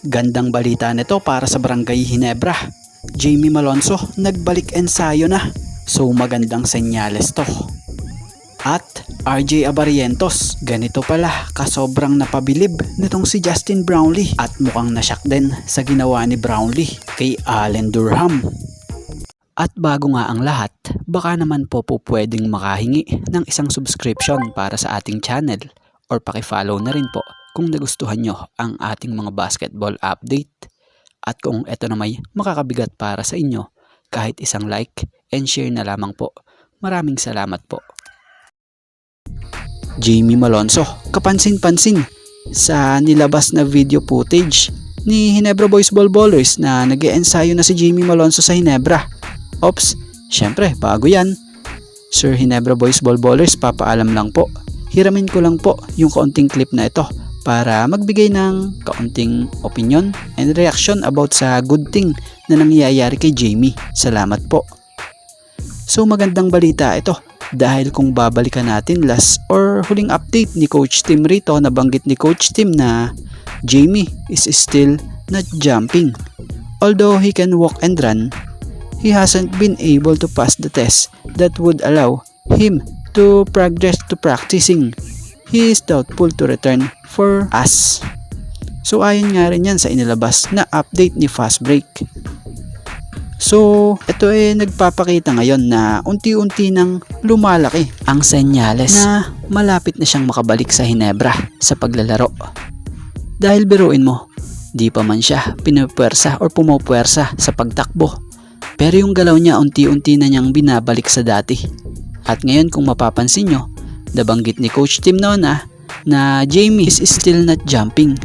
Gandang balita nito para sa Barangay Ginebra. Jamie Malonzo nagbalik ensayo na. So magandang senyales to. At RJ Abarientos, ganito pala kasobrang napabilib nitong si Justin Brownlee at mukhang nasyak din sa ginawa ni Brownlee kay Allen Durham. At bago nga ang lahat, baka naman po pwedeng makahingi ng isang subscription para sa ating channel or paki-follow na rin po kung nagustuhan nyo ang ating mga basketball update. At kung ito na may makakabigat para sa inyo, kahit isang like and share na lamang po. Maraming salamat po. Jamie Malonzo, kapansin-pansin sa nilabas na video footage ni Ginebra Boys Ball Ballers na nag-eensayo na si Jamie Malonzo sa Ginebra. Ops, syempre bago yan. Sir Ginebra Boys Ball Ballers, papaalam lang po. Hiramin ko lang po yung kaunting clip na ito para magbigay ng kaunting opinion and reaction about sa good thing na nangyayari kay Jamie. Salamat po. So magandang balita ito dahil kung babalikan natin last or huling update ni Coach Tim rito, nabanggit ni Coach Tim na Jamie is still not jumping. Although he can walk and run, he hasn't been able to pass the test that would allow him to progress to practicing. He is doubtful to return for us. So ayon nga rin yan sa inilabas na update ni Fast Break. So ito nagpapakita ngayon na unti-unti nang lumalaki ang senyales na malapit na siyang makabalik sa Ginebra sa paglalaro. Dahil biruin mo, di pa man siya pinupwersa or pumupwersa sa pagtakbo. Pero yung galaw niya unti-unti na niyang binabalik sa dati. At ngayon kung mapapansin nyo, nabanggit ni Coach Tim noon na Jamie is still not jumping.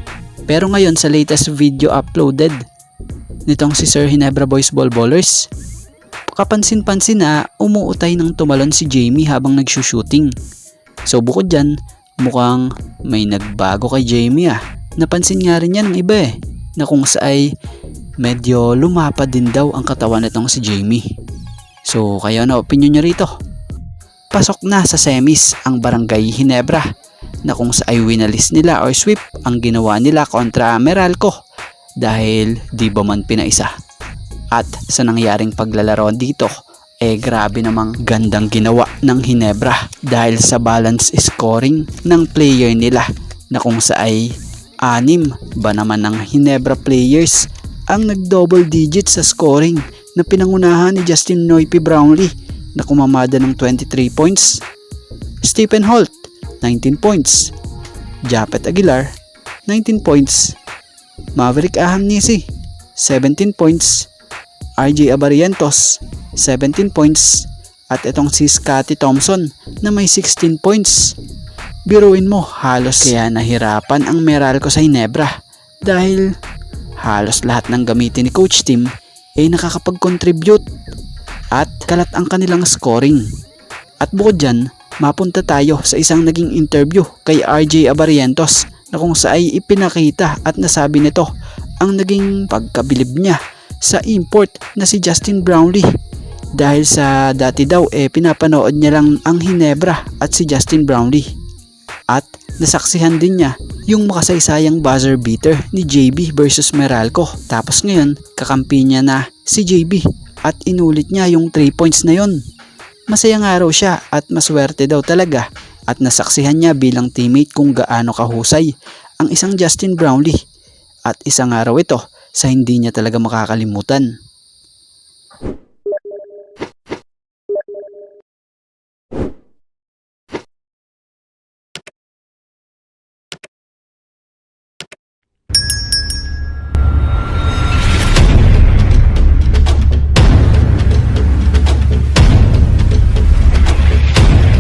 Pero ngayon sa latest video uploaded nitong si Sir Ginebra Boys Ball Ballers, kapansin-pansin na umuutay ng tumalon si Jamie habang nagsushooting. So bukod dyan, mukhang may nagbago kay Jamie Napansin nga rin yan ng iba na kung saay medyo lumapad din daw ang katawan nitong si Jamie. So kaya na opinion nyo rito? Pasok na sa semis ang Barangay Ginebra na kung sa winalis nila or sweep ang ginawa nila kontra Meralco dahil di ba man pinaisa. At sa nangyaring paglalaro dito, grabe namang gandang ginawa ng Ginebra dahil sa balance scoring ng player nila na kung sa 6 ba naman ng Ginebra players ang nag-double digit sa scoring na pinangunahan ni Justin Noipy Brownlee na kumamada ng 23 points, Stephen Holt 19 points, Japet Aguilar 19 points, Maverick Ahamnisi 17 points, RJ Abarientos 17 points, at itong si Scottie Thompson na may 16 points. Biruin mo, halos kaya nahirapan ang Meralco sa Ginebra dahil halos lahat ng gamitin ni Coach Tim nakakapag-contribute at kalat ang kanilang scoring. At bukod dyan, mapunta tayo sa isang naging interview kay RJ Abarientos na kung saan ipinakita at nasabi nito ang naging pagkabilib niya sa import na si Justin Brownlee. Dahil sa dati daw pinapanood niya lang ang Ginebra at si Justin Brownlee. At nasaksihan din niya yung makasaysayang buzzer beater ni JB versus Meralco. Tapos ngayon, kakampi niya na si JB at inulit niya yung 3 points na yon. Masaya nga raw siya at maswerte daw talaga at nasaksihan niya bilang teammate kung gaano kahusay ang isang Justin Brownlee. At isang araw ito sa hindi niya talaga makakalimutan.